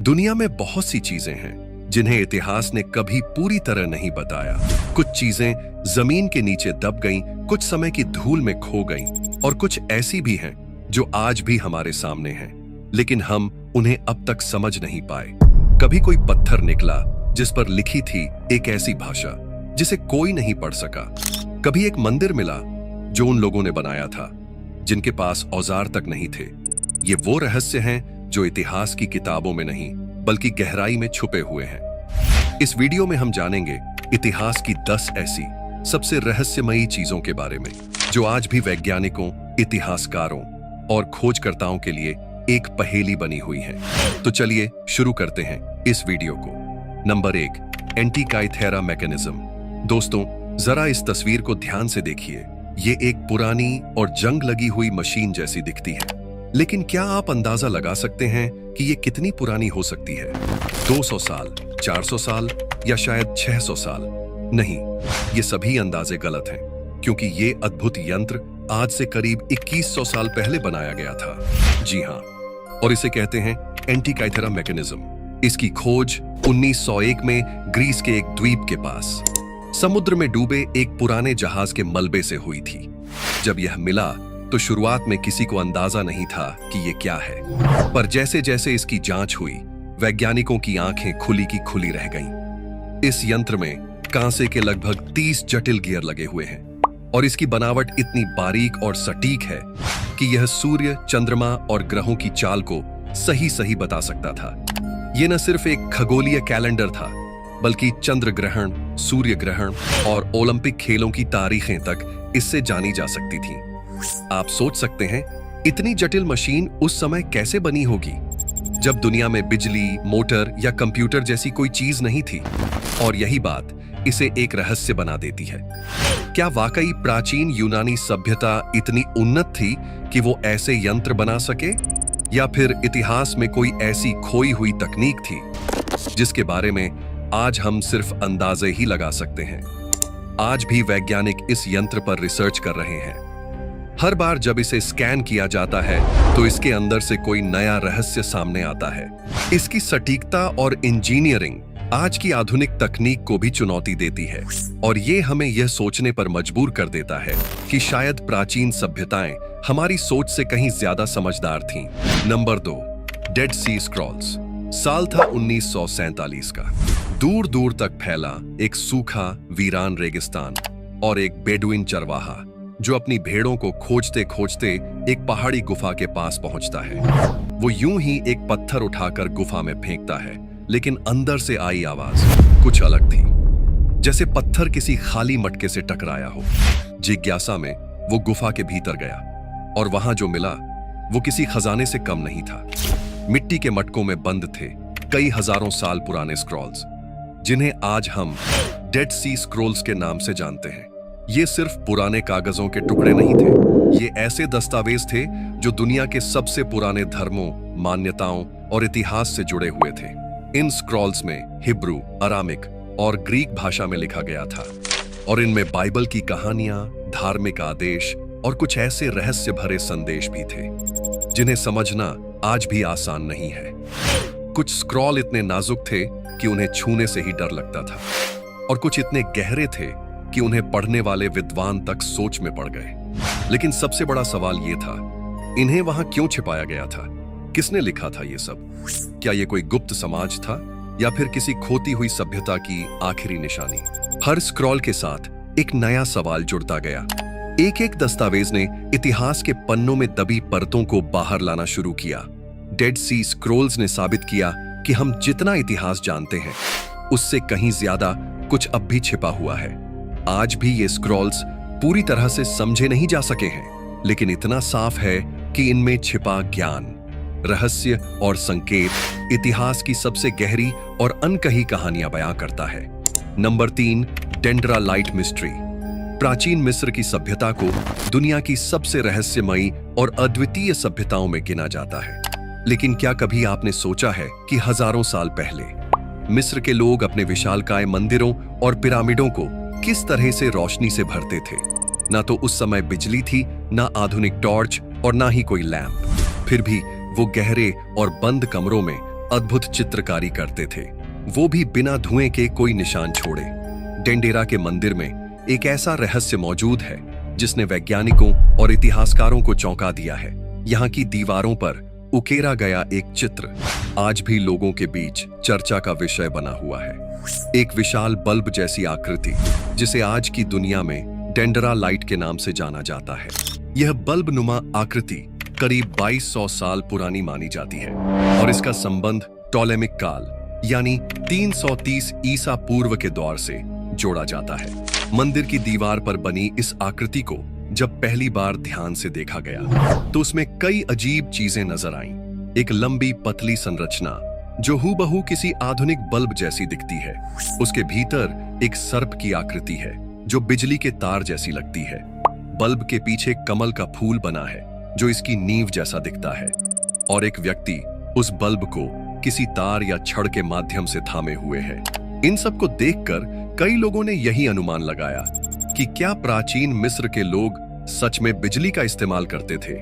दुनिया में बहुत सी चीजें हैं जिन्हें इतिहास ने कभी पूरी तरह नहीं बताया। कुछ चीजें जमीन के नीचे दब गईं, कुछ समय की धूल में खो गईं, और कुछ ऐसी भी हैं जो आज भी हमारे सामने हैं, लेकिन हम उन्हें अब तक समझ नहीं पाए। कभी कोई पत्थर निकला जिस पर लिखी थी एक ऐसी भाषा जिसे कोई नहीं पढ़ सका। कभी एक मंदिर मिला जो उन लोगों ने बनाया था जिनके पास औजार तक नहीं थे। ये वो रहस्य हैं जो इतिहास की किताबों में नहीं बल्कि गहराई में छुपे हुए हैं। इस वीडियो में हम जानेंगे इतिहास की 10 ऐसी सबसे रहस्यमयी चीजों के बारे में जो आज भी वैज्ञानिकों, इतिहासकारों और खोजकर्ताओं के लिए एक पहेली बनी हुई है। तो चलिए शुरू करते हैं इस वीडियो को। Number 1, Antikythera mechanism. दोस्तों, जरा इस तस्वीर को ध्यान से देखिए। ये एक पुरानी और जंग लगी हुई मशीन जैसी दिखती है, लेकिन क्या आप अंदाजा लगा सकते हैं कि ये कितनी पुरानी हो सकती है? 200 साल, 400 साल या शायद 600 साल? नहीं, ये सभी अंदाजे गलत हैं, क्योंकि ये अद्भुत यंत्र आज से करीब 2100 साल पहले बनाया गया था। जी हाँ, और इसे कहते हैं एंटीकाइथेरा मैकेनिज्म। इसकी खोज 1901 में ग्रीस के एक द्वीप के पास समुद्र में डूबे एक पुराने जहाज के मलबे से हुई थी। जब यह मिला तो शुरुआत में किसी को अंदाजा नहीं था कि ये क्या है, पर जैसे जैसे इसकी जांच हुई, वैज्ञानिकों की आंखें खुली की खुली रह गईं। इस यंत्र में कांसे के लगभग 30 जटिल गियर लगे हुए हैं, और इसकी बनावट इतनी बारीक और सटीक है कि यह सूर्य, चंद्रमा और ग्रहों की चाल को सही सही बता सकता था। यह न सिर्फ एक खगोलीय कैलेंडर था, बल्कि चंद्र ग्रहण, सूर्य ग्रहण और ओलंपिक खेलों की तारीखें तक इससे जानी जा सकती थी। आप सोच सकते हैं इतनी जटिल मशीन उस समय कैसे बनी होगी, जब दुनिया में बिजली, मोटर या कंप्यूटर जैसी कोई चीज नहीं थी। और यही बात इसे एक रहस्य बना देती है। क्या वाकई प्राचीन यूनानी सभ्यता इतनी उन्नत थी कि वो ऐसे यंत्र बना सके, या फिर इतिहास में कोई ऐसी खोई हुई तकनीक थी जिसके बारे में आज हम सिर्फ अंदाजे ही लगा सकते हैं? आज भी वैज्ञानिक इस यंत्र पर रिसर्च कर रहे हैं। हर बार जब इसे स्कैन किया जाता है तो इसके अंदर से कोई नया रहस्य सामने आता है। इसकी सटीकता और इंजीनियरिंग आज की आधुनिक तकनीक को भी चुनौती देती है, और ये हमें यह सोचने पर मजबूर कर देता है कि शायद प्राचीन सभ्यताएं हमारी सोच से कहीं ज्यादा समझदार थीं। नंबर 2, डेड सी स्क्रॉल्स। साल था 1947 का। दूर दूर तक फैला एक सूखा, वीरान रेगिस्तान और एक बेडुइन चरवाहा जो अपनी भेड़ों को खोजते खोजते एक पहाड़ी गुफा के पास पहुंचता है। वो यूं ही एक पत्थर उठाकर गुफा में फेंकता है, लेकिन अंदर से आई आवाज कुछ अलग थी, जैसे पत्थर किसी खाली मटके से टकराया हो। जिज्ञासा में वो गुफा के भीतर गया, और वहां जो मिला वो किसी खजाने से कम नहीं था। मिट्टी के मटकों में बंद थे कई हजारों साल पुराने स्क्रॉल्स, जिन्हें आज हम डेड सी स्क्रॉल्स के नाम से जानते हैं। ये सिर्फ पुराने कागजों के टुकड़े नहीं थे, ये ऐसे दस्तावेज थे जो दुनिया के सबसे पुराने धर्मों, मान्यताओं और इतिहास से जुड़े हुए थे। इन स्क्रॉल्स में हिब्रू, अरामिक और ग्रीक भाषा में लिखा गया था, और इनमें बाइबल की कहानियां, धार्मिक आदेश और कुछ ऐसे रहस्य भरे संदेश भी थे जिन्हें समझना आज भी आसान नहीं है। कुछ स्क्रॉल इतने नाजुक थे कि उन्हें छूने से ही डर लगता था, और कुछ इतने गहरे थे कि उन्हें पढ़ने वाले विद्वान तक सोच में पड़ गए। लेकिन सबसे बड़ा सवाल यह था, इन्हें वहां क्यों छिपाया गया था? किसने लिखा था ये सब? क्या ये कोई गुप्त समाज था, या फिर किसी खोती हुई सभ्यता की आखिरी निशानी? हर स्क्रॉल के साथ एक नया सवाल जुड़ता गया। एक एक दस्तावेज ने इतिहास के पन्नों में दबी परतों को बाहर लाना शुरू किया। डेड सी स्क्रॉल्स ने साबित किया कि हम जितना इतिहास जानते हैं उससे कहीं ज्यादा कुछ अब भी छिपा हुआ है। आज भी ये स्क्रॉल्स पूरी तरह से समझे नहीं जा सके हैं, लेकिन इतना साफ है कि इनमें छिपा ज्ञान, रहस्य और संकेत इतिहास की सबसे गहरी और अनकही कहानियां बयां करता है। Number 3, Dendera light mystery. प्राचीन मिस्र की सभ्यता को दुनिया की सबसे रहस्यमयी और अद्वितीय सभ्यताओं में गिना जाता है। लेकिन क्या कभी आपने सोचा है कि हजारों साल पहले मिस्र के लोग अपने विशालकाय मंदिरों और पिरामिडों को किस तरह से रोशनी से भरते थे? ना तो उस समय बिजली थी, ना आधुनिक टॉर्च और ना ही कोई लैंप। फिर भी वो गहरे और बंद कमरों में अद्भुत चित्रकारी करते थे, वो भी बिना धुएं के कोई निशान छोड़े। डेंडेरा के मंदिर में एक ऐसा रहस्य मौजूद है जिसने वैज्ञानिकों और इतिहासकारों को चौंका दिया है। यहाँ की दीवारों पर उकेरा गया एक चित्र आज भी लोगों के बीच चर्चा का विषय बना हुआ है। एक विशाल बल्ब जैसी आकृति जिसे आज की दुनिया में डेंडेरा लाइट के नाम से जाना जाता है। यह बल्ब नुमा आकृति करीब 2200 साल पुरानी मानी जाती है और इसका संबंध टॉलेमिक काल यानी 330 ईसा पूर्व के दौर से जोड़ा जाता है। मंदिर की दीवार पर बनी इस आकृति को जब पहली बार ध्यान से देखा गया तो उसमें कई अजीब चीजें नजर आईं। एक लंबी पतली संरचना जो हूबहू किसी आधुनिक बल्ब जैसी दिखती है। उसके भीतर एक सर्प की आकृति है जो बिजली के तार जैसी लगती है। बल्ब के पीछे कमल का फूल बना है जो इसकी नींव जैसा दिखता है और एक व्यक्ति उस बल्ब को किसी तार या छड़ के माध्यम से थामे हुए है। इन सब को देखकर कई लोगों ने यही अनुमान लगाया कि क्या प्राचीन मिस्र के लोग सच में बिजली का इस्तेमाल करते थे।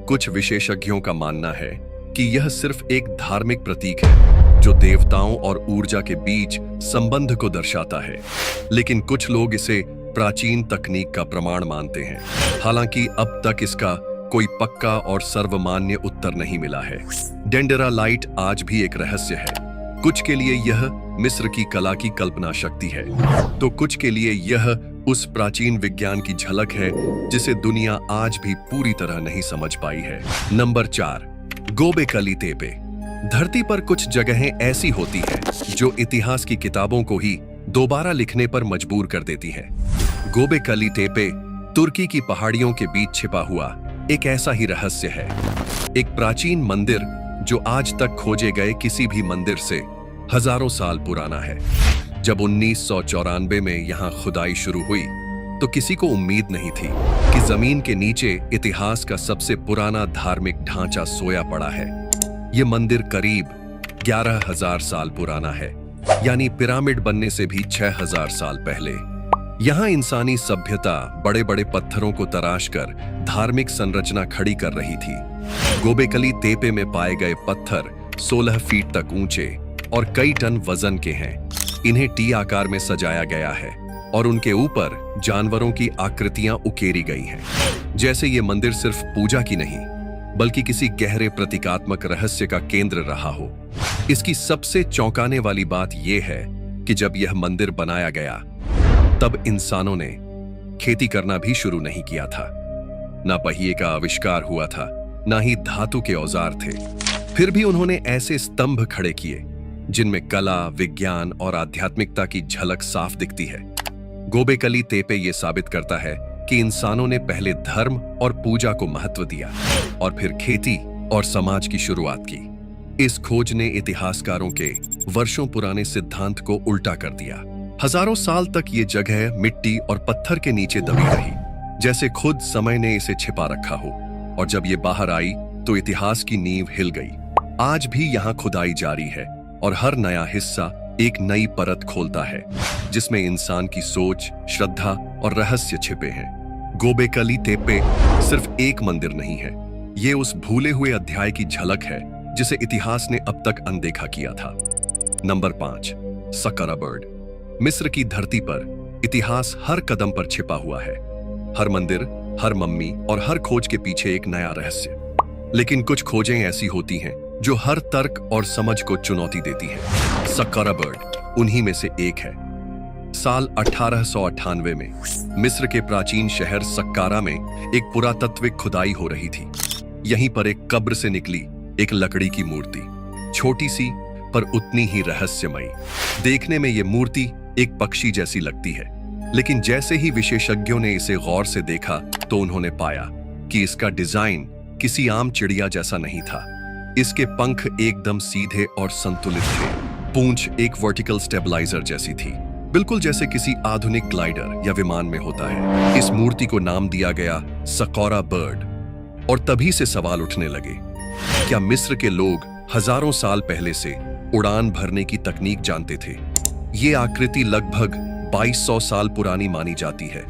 कुछ विशेषज्ञों का मानना है कि यह सिर्फ एक धार्मिक प्रतीक है जो देवताओं और ऊर्जा के बीच संबंध को दर्शाता है, लेकिन कुछ लोग इसे प्राचीन तकनीक का प्रमाण मानते हैं। हालांकि अब तक इसका कोई पक्का और सर्वमान्य उत्तर नहीं मिला है। डेंडेरा लाइट आज भी एक रहस्य है। कुछ के लिए यह मिस्र की कला की कल्पना शक्ति है, तो कुछ के लिए यह उस प्राचीन विज्ञान की झलक है जिसे दुनिया आज भी पूरी तरह नहीं समझ पाई है। Number 4, Gobekli तेपे। धरती पर कुछ जगहें ऐसी होती हैं जो इतिहास की किताबों को ही दोबारा लिखने पर मजबूर कर देती हैं। गोबेकली तेपे तुर्की की पहाड़ियों के बीच छिपा हुआ एक ऐसा ही रहस्य है। एक प्राचीन मंदिर जो आज तक खोजे गए किसी भी मंदिर से हजारों साल पुराना है। जब 1994 में यहाँ खुदाई शुरू हुई तो किसी को उम्मीद नहीं थी कि जमीन के नीचे इतिहास का सबसे पुराना धार्मिक ढांचा सोया पड़ा है। ये मंदिर करीब 11,000 साल पुराना है, यानी पिरामिड बनने से भी 6,000 साल पहले। यहाँ इंसानी सभ्यता बड़े बड़े पत्थरों को तराशकर धार्मिक संरचना खड़ी कर रही थी। गोबेकली तेपे में पाए गए पत्थर 16 फीट तक ऊंचे और कई टन वजन के हैं। इन्हें टी आकार में सजाया गया है और उनके ऊपर जानवरों की आकृतियां उकेरी गई हैं, जैसे ये मंदिर सिर्फ पूजा की नहीं बल्कि किसी गहरे प्रतीकात्मक रहस्य का केंद्र रहा हो। इसकी सबसे चौंकाने वाली बात यह है कि जब यह मंदिर बनाया गया तब इंसानों ने खेती करना भी शुरू नहीं किया था। ना पहिए का आविष्कार हुआ था, ना ही धातु के औजार थे। फिर भी उन्होंने ऐसे स्तंभ खड़े किए जिनमें कला, विज्ञान और आध्यात्मिकता की झलक साफ दिखती है। गोबेकली तेपे ये साबित करता है कि इंसानों ने पहले धर्म और पूजा को महत्व दिया और फिर खेती और समाज की शुरुआत की। इस खोज ने इतिहासकारों के वर्षों पुराने सिद्धांत को उल्टा कर दिया। हजारों साल तक ये जगह मिट्टी और पत्थर के नीचे दबी रही, जैसे खुद समय ने इसे छिपा रखा हो, और जब ये बाहर आई तो इतिहास की नींव हिल गई। आज भी यहाँ खुदाई जारी है और हर नया हिस्सा एक नई परत खोलता है जिसमें इंसान की सोच, श्रद्धा और रहस्य छिपे हैं। गोबेकली तेपे सिर्फ एक मंदिर नहीं है, ये उस भूले हुए अध्याय की झलक है जिसे इतिहास ने अब तक अनदेखा किया था। Number 5, Saqqara bird. मिस्र की धरती पर इतिहास हर कदम पर छिपा हुआ है। हर मंदिर, हर मम्मी और हर खोज के पीछे एक नया रहस्य। लेकिन कुछ खोजें ऐसी होती हैं जो हर तर्क और समझ को चुनौती देती हैं। सक्कारा बर्ड उन्हीं में से एक है। साल 1898 में मिस्र के प्राचीन शहर सक्कारा में एक पुरातत्विक खुदाई हो रही थी। यहीं पर एक कब्र से निकली एक लकड़ी की मूर्ति, छोटी सी पर उतनी ही रहस्यमयी। देखने में ये मूर्ति एक पक्षी जैसी लगती है, लेकिन जैसे ही विशेषज्ञों ने इसे गौर से देखा तो उन्होंने पाया कि इसका डिजाइन किसी आम चिड़िया जैसा नहीं था। इसके पंख एकदम सीधे और संतुलित थे। पूंछ एक वर्टिकल स्टेबलाइजर जैसी थी, बिल्कुल जैसे किसी आधुनिक ग्लाइडर या विमान में होता है। इस मूर्ति को नाम दिया गया सक्कारा बर्ड। और तभी से सवाल उठने लगे, क्या मिस्र के लोग हजारों साल पहले से उड़ान भरने की तकनीक जानते थे? ये आकृति लगभग 2200 साल पुरानी मानी जाती है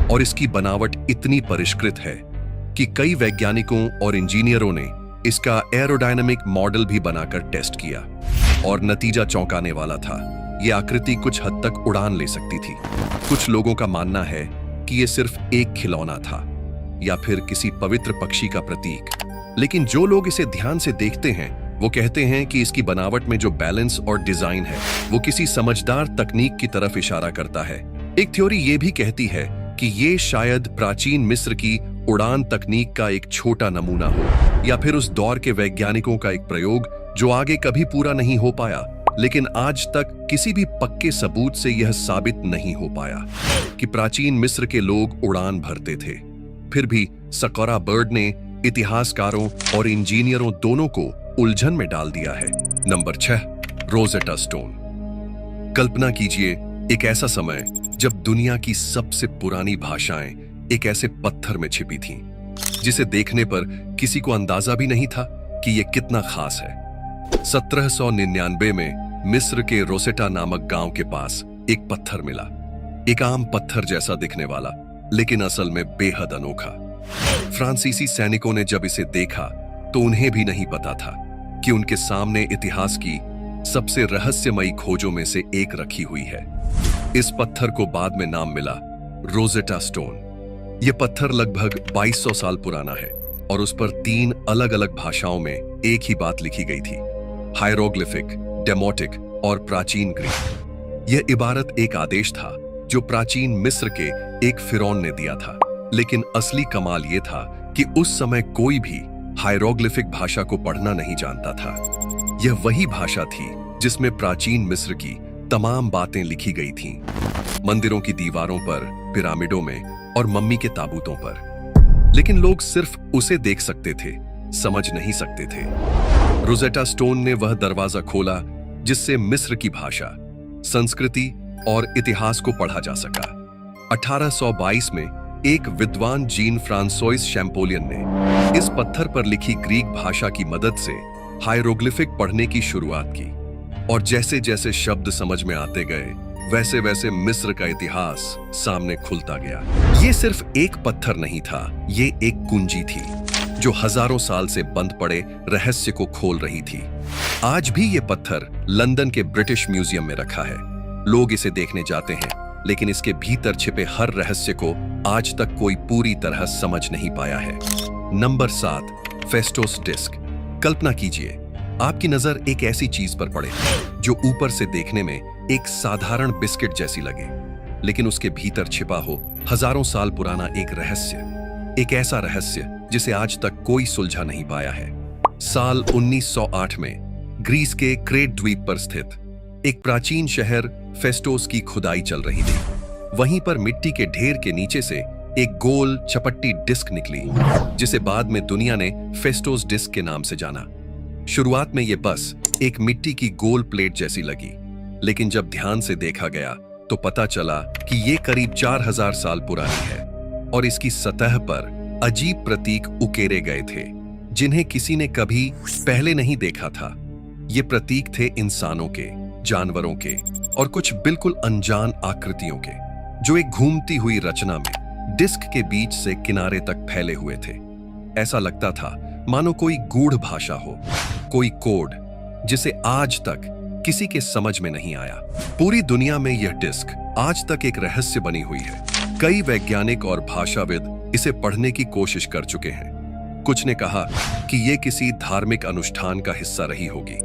और इसकी बनावट इतनी परिष्कृत है कि कई वैज्ञानिकों और इंजीनियरों ने इसका एरोडायनामिक मॉडल भी बनाकर टेस्ट किया। और नतीजा चौंकाने वाला था। ये आकृति कुछ हद तक उड़ान ले सकती थी। कुछ लोगों का मानना है कि ये सिर्फ एक खिलौना था या फिर किसी पवित्र पक्षी का प्रतीक। लेकिन जो लोग इसे ध्यान से देखते हैं वो कहते हैं कि इसकी बनावट में जो बैलेंस और डिजाइन है वो किसी समझदार तकनीक की तरफ इशारा करता है। एक थ्योरी ये भी कहती है कि ये शायद प्राचीन मिस्र की उड़ान तकनीक का एक छोटा नमूना हो या फिर उस दौर के वैज्ञानिकों का एक प्रयोग जो आगे कभी पूरा नहीं हो पाया, लेकिन आज तक किसी भी पक्के सबूत से यह साबित नहीं हो पाया कि प्राचीन मिस्र के लोग उड़ान भरते थे। फिर भी सक्करा बर्ड ने इतिहासकारों और इंजीनियरों दोनों को उलझन में डाल दिया है। Number 6, Rosetta stone. कल्पना कीजिए एक ऐसा समय जब दुनिया की सबसे पुरानी भाषाएं एक ऐसे पत्थर में छिपी थीं, जिसे देखने पर किसी को अंदाजा भी नहीं था कि यह कितना खास है। 1799 में मिस्र के रोसेटा नामक गांव के पास एक पत्थर मिला। एक आम पत्थर जैसा दिखने वाला, लेकिन असल में बेहद अनोखा। फ्रांसीसी सैनिकों ने जब इसे देखा तो उन्हें भी नहीं पता था कि उनके सामने इतिहास की सबसे रहस्यमयी खोजों में से एक रखी हुई है। इस पत्थर को बाद में नाम मिला रोजेटा स्टोन। यह पत्थर लगभग 2200 साल पुराना है और उस पर 3 अलग-अलग भाषाओं में एक ही बात लिखी गई थी, हायरोग्लिफिक, डेमोटिक और प्राचीन ग्रीक। यह इबारत एक आदेश था जो प्राचीन मिस्र के एक फिरौन ने दिया था। लेकिन असली कमाल यह था कि उस समय कोई भी हायरोग्लिफिक भाषा को पढ़ना नहीं जानता था। यह वही भाषा थी जिसमें प्राचीन मिस्र की तमाम बातें लिखी गई थीं, मंदिरों की दीवारों पर, पिरामिडों में और मम्मी के ताबूतों पर। लेकिन लोग सिर्फ उसे देख सकते थे, समझ नहीं सकते थे। रोजेटा स्टोन ने वह दरवाजा खोला जिससे मिस्र की भाषा, संस्कृति और इतिहास को पढ़ा जा सका। 1822 में एक विद्वान जीन फ्रांसोइस शैम्पोलियन ने इस पत्थर पर लिखी ग्रीक भाषा की मदद से हायरोग्लिफिक पढ़ने की शुरुआत की, और जैसे जैसे शब्द समझ में आते गए वैसे वैसे मिस्र का इतिहास सामने खुलता गया। ये सिर्फ एक पत्थर नहीं था, ये एक कुंजी थी जो हजारों साल से बंद पड़े रहस्य को खोल रही थी। आज भी ये पत्थर लंदन के ब्रिटिश म्यूजियम में रखा है। लोग इसे देखने जाते हैं, लेकिन इसके भीतर छिपे हर रहस्य को आज तक कोई पूरी तरह समझ नहीं पाया है। Number 7, फेस्टोस disc. कल्पना कीजिए आपकी नजर एक ऐसी चीज पर पड़े जो ऊपर से देखने में एक साधारण बिस्किट जैसी लगे, लेकिन उसके भीतर छिपा हो हजारों साल पुराना एक रहस्य। एक ऐसा रहस्य जिसे आज तक कोई सुलझा नहीं पाया है। साल 1908 में ग्रीस के क्रेट द्वीप पर स्थित एक प्राचीन शहर फेस्टोस की खुदाई चल रही थी। वहीं पर मिट्टी के ढेर के नीचे से एक गोल चपट्टी डिस्क निकली, जिसे बाद में दुनिया ने फेस्टोस डिस्क के नाम से जाना। शुरुआत में यह बस एक मिट्टी की गोल प्लेट जैसी लगी, लेकिन जब ध्यान से देखा गया तो पता चला कि यह करीब 4000 साल पुरानी है और इसकी सतह पर अजीब प्रतीक उकेरे गए थे जिन्हें किसी ने कभी पहले नहीं देखा था। ये प्रतीक थे इंसानों के, जानवरों के और कुछ बिल्कुल अनजान आकृतियों के, जो एक घूमती हुई रचना में डिस्क के बीच से किनारे तक फैले हुए थे। ऐसा लगता था मानो कोई गूढ़ भाषा हो, कोई कोड जिसे आज तक किसी के समझ में नहीं आया। पूरी दुनिया में यह डिस्क आज तक एक रहस्य बनी हुई है। कई वैज्ञानिक और भाषाविद इसे पढ़ने की कोशिश कर चुके हैं। कुछ ने कहा कि यह किसी धार्मिक अनुष्ठान का हिस्सा रही होगी,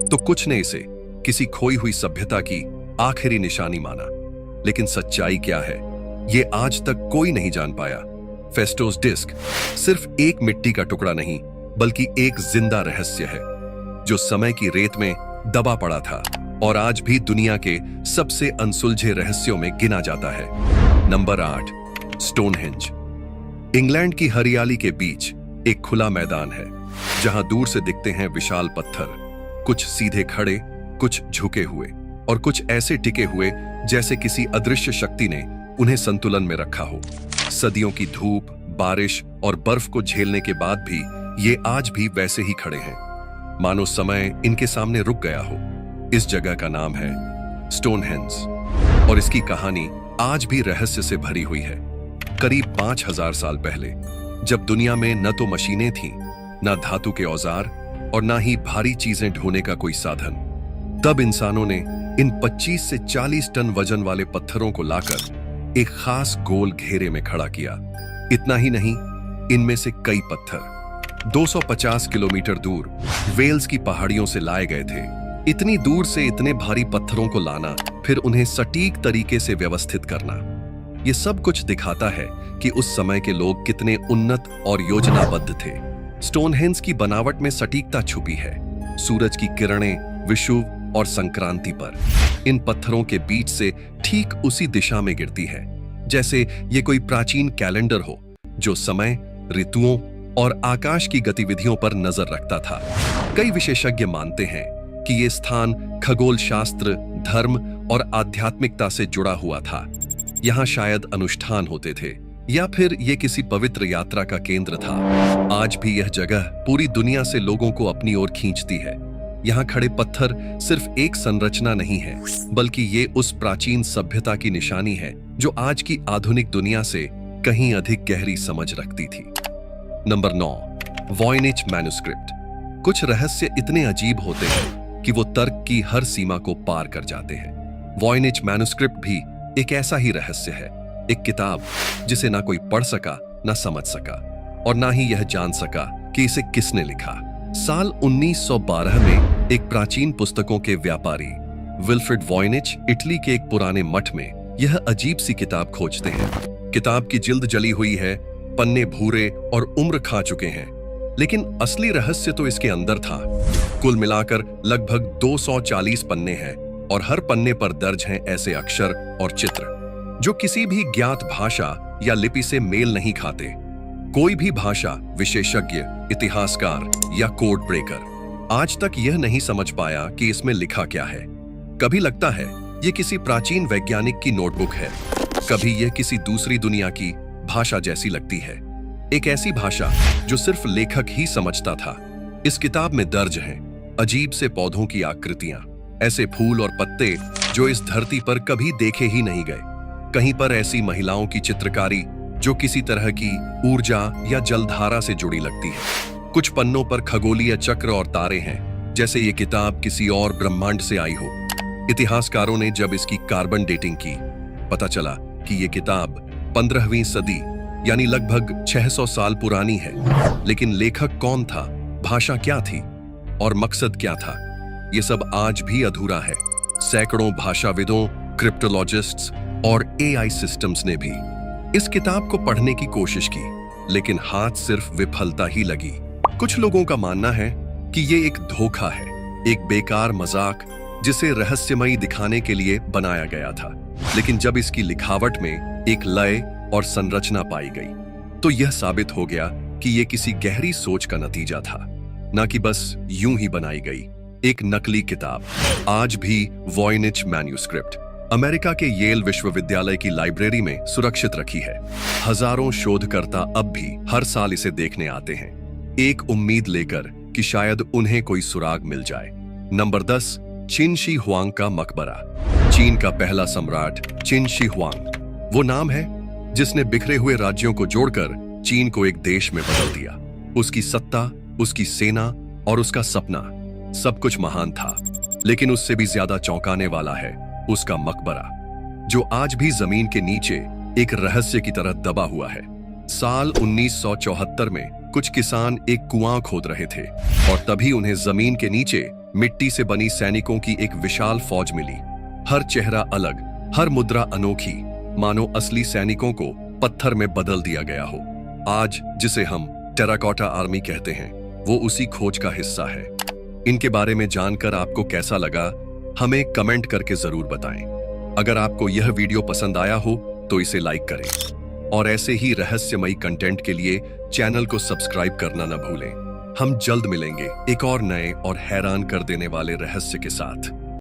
तो कुछ ने इसे किसी खोई हुई सभ्यता की आखिरी निशानी माना। लेकिन सच्चाई क्या है, यह आज तक कोई नहीं जान पाया। फेस्टोस डिस्क सिर्फ एक मिट्टी का टुकड़ा नहीं, बल्कि एक जिंदा रहस्य है जो समय की रेत में दबा पड़ा था और आज भी दुनिया के सबसे अनसुलझे रहस्यों में गिना जाता है। Number 8, Stonehenge. इंग्लैंड की हरियाली के बीच एक खुला मैदान है जहां दूर से दिखते हैं विशाल पत्थर, कुछ सीधे खड़े, कुछ झुके हुए और कुछ ऐसे टिके हुए जैसे किसी अदृश्य शक्ति ने उन्हें संतुलन में रखा हो। सदियों की धूप, बारिश और बर्फ को झेलने के बाद भी ये आज भी वैसे ही खड़े हैं, मानो समय इनके सामने रुक गया हो। इस जगह का नाम है स्टोनहेंज और इसकी कहानी आज भी रहस्य से भरी हुई है। करीब 5000 साल पहले, जब दुनिया में न तो मशीनें थीं, न धातु के औजार और न ही भारी चीजें ढोने का कोई साधन, तब इंसानों ने इन 25 से 40 टन वजन वाले पत्थरों को लाकर एक खास गोल घेरे में खड़ा किया। इतना ही नहीं, इनमें से कई पत्थर 250 किलोमीटर दूर वेल्स की पहाड़ियों से लाए गए थे। इतनी दूर से इतने भारी पत्थरों को लाना, फिर उन्हें सटीक तरीके से व्यवस्थित करना, ये सब कुछ दिखाता है कि उस समय के लोग कितने उन्नत और योजनाबद्ध थे। स्टोनहेंज की बनावट में सटीकता छुपी है। सूरज की किरणें विषुव और संक्रांति पर इन पत्थरों के बीच से ठीक उसी दिशा में गिरती है, जैसे ये कोई प्राचीन कैलेंडर हो जो समय, ऋतुओं और आकाश की गतिविधियों पर नजर रखता था। कई विशेषज्ञ मानते हैं कि ये स्थान खगोल शास्त्र, धर्म और आध्यात्मिकता से जुड़ा हुआ था। यहाँ शायद अनुष्ठान होते थे या फिर ये किसी पवित्र यात्रा का केंद्र था। आज भी यह जगह पूरी दुनिया से लोगों को अपनी ओर खींचती है। यहाँ खड़े पत्थर सिर्फ एक संरचना नहीं है, बल्कि ये उस प्राचीन सभ्यता की निशानी है जो आज की आधुनिक दुनिया से कहीं अधिक गहरी समझ रखती थी। Number 9, Voynich manuscript. कुछ रहस्य इतने अजीब होते हैं कि वो तर्क की हर सीमा को पार कर जाते हैं। वॉयनिच मैन्युस्क्रिप्ट भी एक ऐसा ही रहस्य है, एक किताब जिसे ना कोई पढ़ सका, ना समझ सका और ना ही यह जान सका कि इसे किसने लिखा। साल 1912 में एक प्राचीन पुस्तकों के व्यापारी विल्फ्रेड वॉयनिच इटली के एक पुराने मठ में यह अजीब सी किताब खोजते हैं। किताब की जिल्द जली हुई है, पन्ने भूरे और उम्र खा चुके हैं, लेकिन असली रहस्य तो इसके अंदर था। कुल मिलाकर लगभग 240 पन्ने हैं और हर पन्ने पर दर्ज हैं ऐसे अक्षर और चित्र जो किसी भी ज्ञात भाषा या लिपि से मेल नहीं खाते। कोई भी भाषा विशेषज्ञ, इतिहासकार या कोड ब्रेकर आज तक यह नहीं समझ पाया कि इसमें लिखा क्या है। कभी लगता है यह किसी प्राचीन वैज्ञानिक की नोटबुक है, कभी यह किसी दूसरी दुनिया की भाषा जैसी लगती है, एक ऐसी भाषा जो सिर्फ लेखक ही समझता था। इस किताब में दर्ज हैं अजीब से पौधों की आकृतियां, ऐसे फूल और पत्ते जो इस धरती पर कभी देखे ही नहीं गए। कहीं पर ऐसी महिलाओं की चित्रकारी जो किसी तरह की ऊर्जा या जलधारा से जुड़ी लगती है। कुछ पन्नों पर खगोलीय चक्र और तारे हैं, जैसे ये किताब किसी और ब्रह्मांड से आई हो। इतिहासकारों ने जब इसकी कार्बन डेटिंग की, पता चला कि ये किताब 15वीं सदी यानी लगभग 600 साल पुरानी है। लेकिन लेखक कौन था, भाषा क्या थी और मकसद क्या था, ये सब आज भी अधूरा है। सैकड़ों भाषाविदों, क्रिप्टोलॉजिस्ट्स और एआई सिस्टम्स ने भी इस किताब को पढ़ने की कोशिश की, लेकिन हाथ सिर्फ विफलता ही लगी। कुछ लोगों का मानना है कि ये एक धोखा है, एक बेकार मजाक जिसे रहस्यमयी दिखाने के लिए बनाया गया था। लेकिन जब इसकी लिखावट में एक लय और संरचना पाई गई, तो यह साबित हो गया कि यह किसी गहरी सोच का नतीजा था, न कि बस यूं ही बनाई गई एक नकली किताब। आज भी वॉयनिच मैन्युस्क्रिप्ट अमेरिका के येल विश्वविद्यालय की लाइब्रेरी में सुरक्षित रखी है। हजारों शोधकर्ता अब भी हर साल इसे देखने आते हैं, एक उम्मीद लेकर कि शायद उन्हें कोई सुराग मिल जाए। नंबर 10, चिन शी हुआंग का मकबरा। चीन का पहला सम्राट चिन शी हुआंग वो नाम है जिसने बिखरे हुए राज्यों को जोड़कर चीन को एक देश में बदल दिया। उसकी सत्ता, उसकी सेना और उसका सपना, सब कुछ महान था। लेकिन उससे भी ज्यादा चौंकाने वाला है उसका मकबरा, जो आज भी जमीन के नीचे एक रहस्य की तरह दबा हुआ है। साल 1974 में कुछ किसान एक कुआं खोद रहे थे और तभी उन्हें जमीन के नीचे मिट्टी से बनी सैनिकों की एक विशाल फौज मिली। हर चेहरा अलग, हर मुद्रा अनोखी, मानो असली सैनिकों को पत्थर में बदल दिया गया हो। आज जिसे हम टेराकोटा आर्मी कहते हैं, वो उसी खोज का हिस्सा है। इनके बारे में जानकर आपको कैसा लगा, हमें कमेंट करके जरूर बताएं। अगर आपको यह वीडियो पसंद आया हो तो इसे लाइक करें और ऐसे ही रहस्यमयी कंटेंट के लिए चैनल को सब्सक्राइब करना न भूलें। हम जल्द मिलेंगे एक और नए और हैरान कर देने वाले रहस्य के साथ।